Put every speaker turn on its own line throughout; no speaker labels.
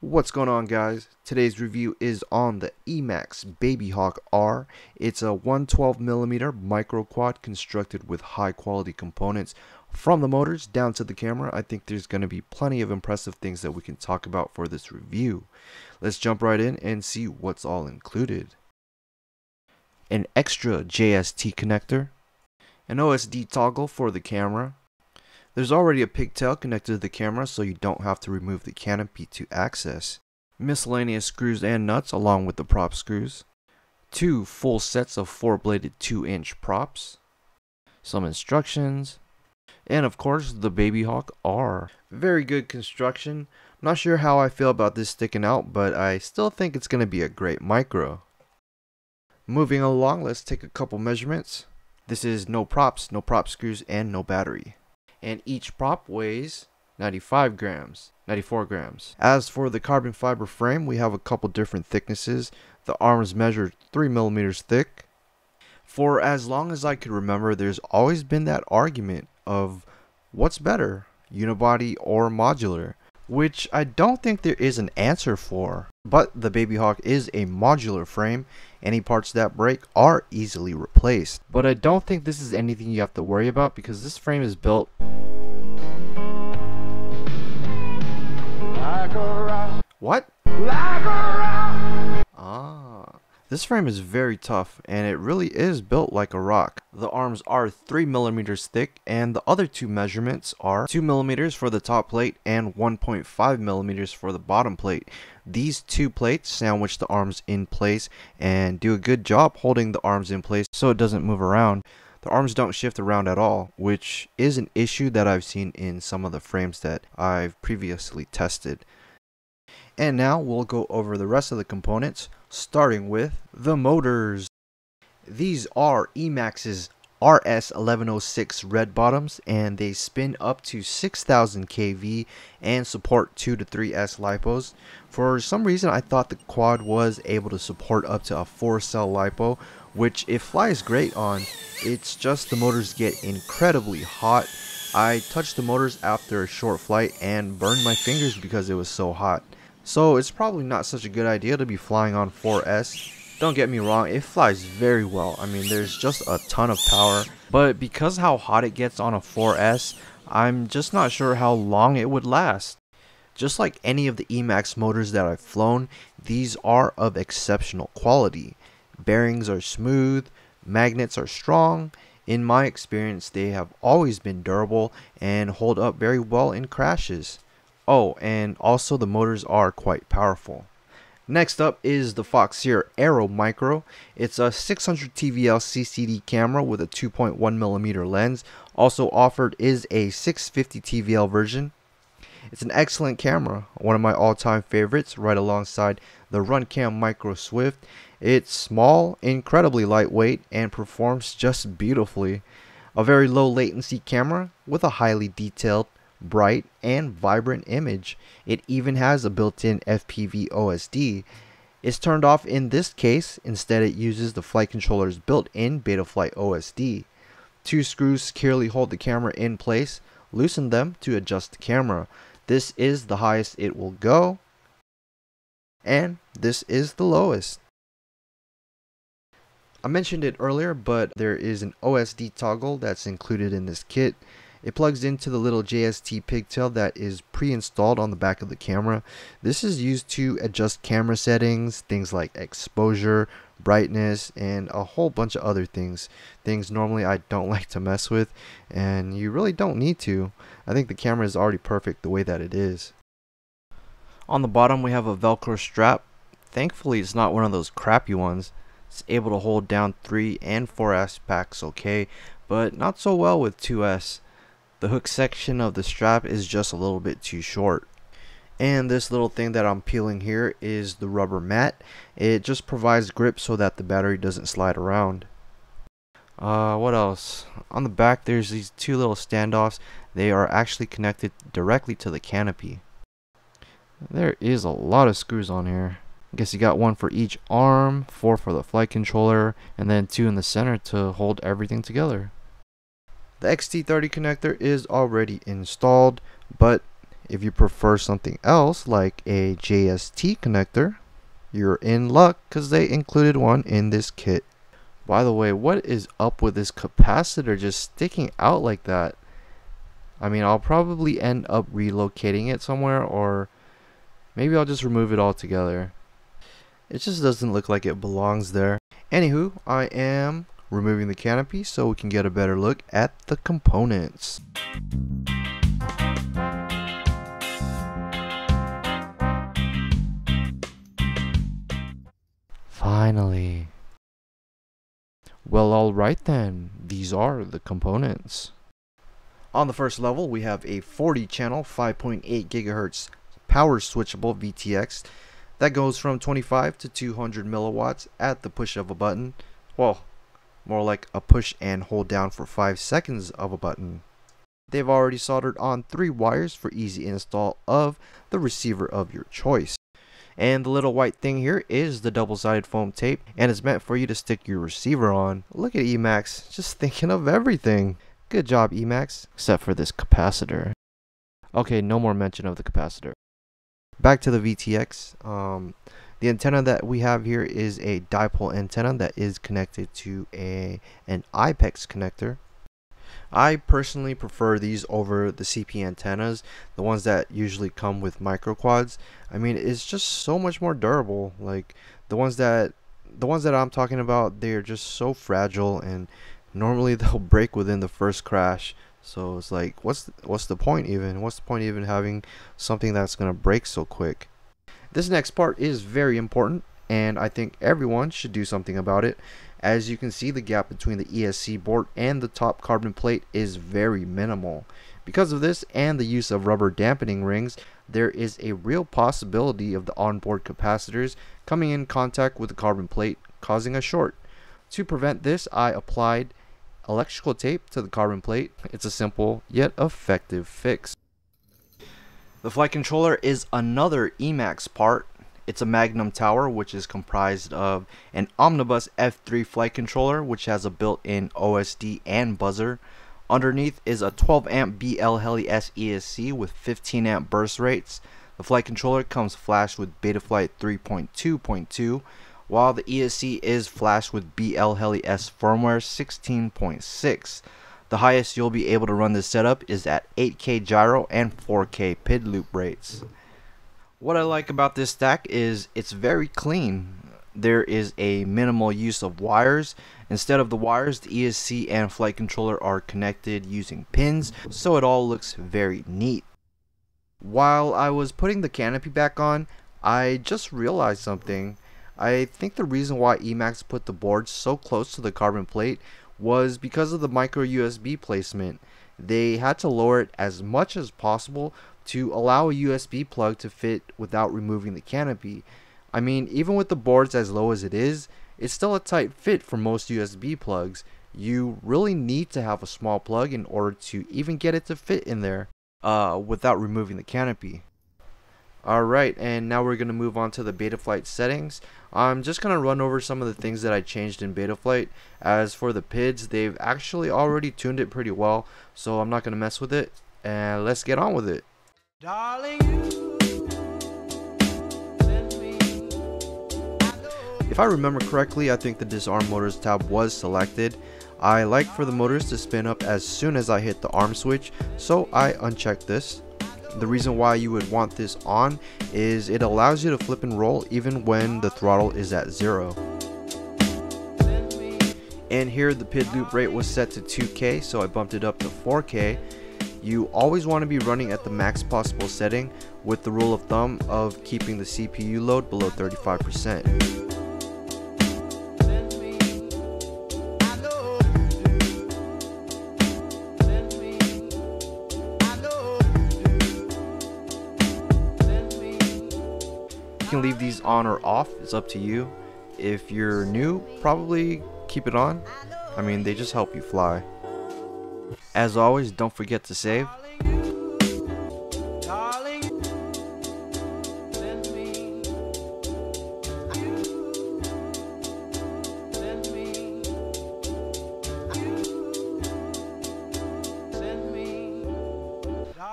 What's going on, guys? Today's review is on the Emax BabyHawk R. It's a 112mm micro quad constructed with high quality components from the motors down to the camera. I think there's going to be plenty of impressive things that we can talk about for this review. Let's jump right in and see what's all included. An extra JST connector, an OSD toggle for the camera. There's already a pigtail connected to the camera, so you don't have to remove the canopy to access. Miscellaneous screws and nuts along with the prop screws. 2 full sets of 4-bladed 2-inch props. Some instructions. And of course the BabyHawk R. Very good construction. Not sure how I feel about this sticking out, but I still think it's going to be a great micro. Moving along, let's take a couple measurements. This is no props, no prop screws, and no battery. And each prop weighs 94 grams. As for the carbon fiber frame, we have a couple different thicknesses. The arms measure 3mm thick. For as long as I could remember, there's always been that argument of what's better, unibody or modular, which I don't think there is an answer for. But the BabyHawk is a modular frame. Any parts that break are easily replaced. But I don't think this is anything you have to worry about because this frame is built like a rock. What? Like a rock. This frame is very tough and it really is built like a rock. The arms are 3mm thick and the other two measurements are 2mm for the top plate and 1.5mm for the bottom plate. These two plates sandwich the arms in place and do a good job holding the arms in place so it doesn't move around. The arms don't shift around at all, which is an issue that I've seen in some of the frames that I've previously tested. And now we'll go over the rest of the components, starting with the motors. These are Emax's RS1106 red bottoms, and they spin up to 6000 kV and support 2 to 3S lipos. For some reason I thought the quad was able to support up to a 4-cell lipo, which it flies great on. It's just the motors get incredibly hot. I touched the motors after a short flight and burned my fingers because it was so hot. So it's probably not such a good idea to be flying on 4S. Don't get me wrong, it flies very well. I mean, there's just a ton of power. But because how hot it gets on a 4S, I'm just not sure how long it would last. Just like any of the Emax motors that I've flown, these are of exceptional quality. Bearings are smooth, magnets are strong. In my experience, they have always been durable and hold up very well in crashes. Oh, and also the motors are quite powerful. Next up is the Foxeer Aero Micro. It's a 600 TVL CCD camera with a 2.1mm lens. Also offered is a 650 TVL version. It's an excellent camera, one of my all-time favorites, right alongside the Runcam Micro Swift. It's small, incredibly lightweight, and performs just beautifully. A very low latency camera with a highly detailed, bright, and vibrant image. It even has a built-in FPV OSD. It's turned off in this case. Instead, it uses the flight controller's built-in Betaflight OSD. 2 screws securely hold the camera in place. Loosen them to adjust the camera. This is the highest it will go, and this is the lowest. I mentioned it earlier, but there is an OSD toggle that's included in this kit. It plugs into the little JST pigtail that is pre-installed on the back of the camera. This is used to adjust camera settings, things like exposure, brightness, and a whole bunch of other things. Things normally I don't like to mess with, and you really don't need to. I think the camera is already perfect the way that it is. On the bottom we have a Velcro strap. Thankfully it's not one of those crappy ones. It's able to hold down 3 and 4S packs okay, but not so well with 2S. The hook section of the strap is just a little bit too short. And this little thing that I'm peeling here is the rubber mat. It just provides grip so that the battery doesn't slide around. What else? On the back there's these 2 little standoffs. They are actually connected directly to the canopy. There is a lot of screws on here. I guess you got 1 for each arm, 4 for the flight controller, and then 2 in the center to hold everything together. The XT30 connector is already installed, but If you prefer something else like a JST connector, you're in luck because they included one in this kit. By the way, what is up with this capacitor just sticking out like that? I mean, I'll probably end up relocating it somewhere, or maybe I'll just remove it altogether. It just doesn't look like it belongs there. Anywho, I am removing the canopy so we can get a better look at the components. Finally. Well, alright then, these are the components. On the first level, we have a 40 channel 5.8 GHz power switchable VTX that goes from 25 to 200 milliwatts at the push of a button. Well, more like a push and hold down for 5 seconds of a button. They've already soldered on 3 wires for easy install of the receiver of your choice. And the little white thing here is the double-sided foam tape, and it's meant for you to stick your receiver on. Look at Emax, just thinking of everything. Good job, Emax, except for this capacitor. Okay, no more mention of the capacitor. Back to the VTX. The antenna that we have here is a dipole antenna that is connected to an IPEX connector. I personally prefer these over the CP antennas, the ones that usually come with micro quads. I mean, it's just so much more durable. Like the ones that I'm talking about, they're just so fragile, and normally they'll break within the first crash. So it's like, what's the point even? What's the point even having something that's gonna break so quick? This next part is very important, and I think everyone should do something about it. As you can see, the gap between the ESC board and the top carbon plate is very minimal. Because of this and the use of rubber dampening rings, there is a real possibility of the onboard capacitors coming in contact with the carbon plate, causing a short. To prevent this, I applied electrical tape to the carbon plate. It's a simple yet effective fix. The flight controller is another Emax part. It's a Magnum tower, which is comprised of an Omnibus F3 flight controller, which has a built-in OSD and buzzer. Underneath is a 12 amp BL Heli S ESC with 15 amp burst rates. The flight controller comes flashed with Betaflight 3.2.2, while the ESC is flashed with BL Heli S firmware 16.6. The highest you'll be able to run this setup is at 8K gyro and 4K PID loop rates. What I like about this stack is it's very clean. There is a minimal use of wires. Instead of the wires, the ESC and flight controller are connected using pins, so it all looks very neat. While I was putting the canopy back on, I just realized something. I think the reason why Emax put the board so close to the carbon plate was because of the micro USB placement. They had to lower it as much as possible to allow a USB plug to fit without removing the canopy. I mean, even with the boards as low as it is, it's still a tight fit for most USB plugs. You really need to have a small plug in order to even get it to fit in there without removing the canopy. Alright, and now we're going to move on to the Betaflight settings. I'm just going to run over some of the things that I changed in Betaflight. As for the PIDs, they've actually already tuned it pretty well, so I'm not going to mess with it. And let's get on with it. If I remember correctly, I think the disarm motors tab was selected. I like for the motors to spin up as soon as I hit the arm switch, so I unchecked this. The reason why you would want this on is it allows you to flip and roll even when the throttle is at 0. And here the PID loop rate was set to 2K, so I bumped it up to 4K. You always want to be running at the max possible setting, with the rule of thumb of keeping the CPU load below 35%. You can leave these on or off, it's up to you. If you're new, probably keep it on. I mean, they just help you fly. As always, don't forget to save.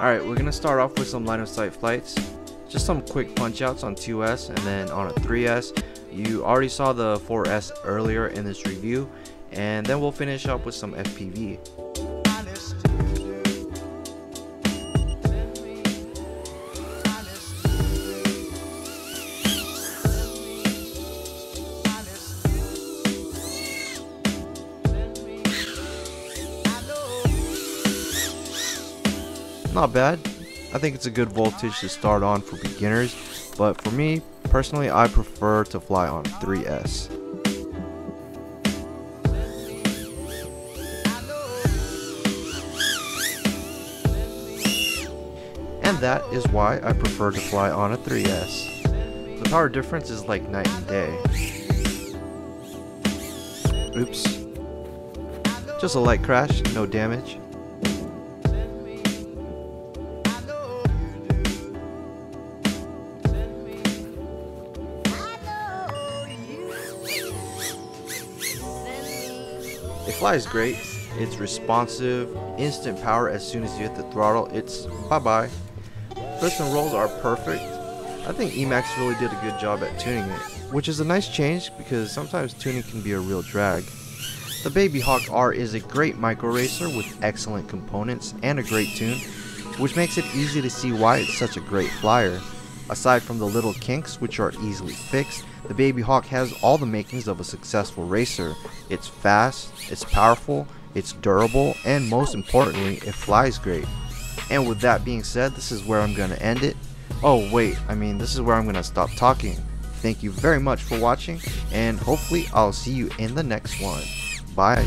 Alright, we're gonna start off with some line of sight flights. Just some quick punch outs on 2S and then on a 3S. You already saw the 4S earlier in this review, and then we'll finish up with some FPV. Not bad. I think it's a good voltage to start on for beginners, but for me personally, I prefer to fly on 3S. And that is why I prefer to fly on a 3S. The power difference is like night and day. Oops. Just a light crash, no damage. It flies great, it's responsive, instant power as soon as you hit the throttle, it's bye-bye. Flips and rolls are perfect. I think Emax really did a good job at tuning it, which is a nice change because sometimes tuning can be a real drag. The BabyHawk R is a great micro racer with excellent components and a great tune, which makes it easy to see why it's such a great flyer. Aside from the little kinks which are easily fixed, the BabyHawk has all the makings of a successful racer. It's fast, it's powerful, it's durable, and most importantly, it flies great. And with that being said, this is where I'm going to end it. Oh wait, this is where I'm going to stop talking. Thank you very much for watching, and hopefully I'll see you in the next one. Bye.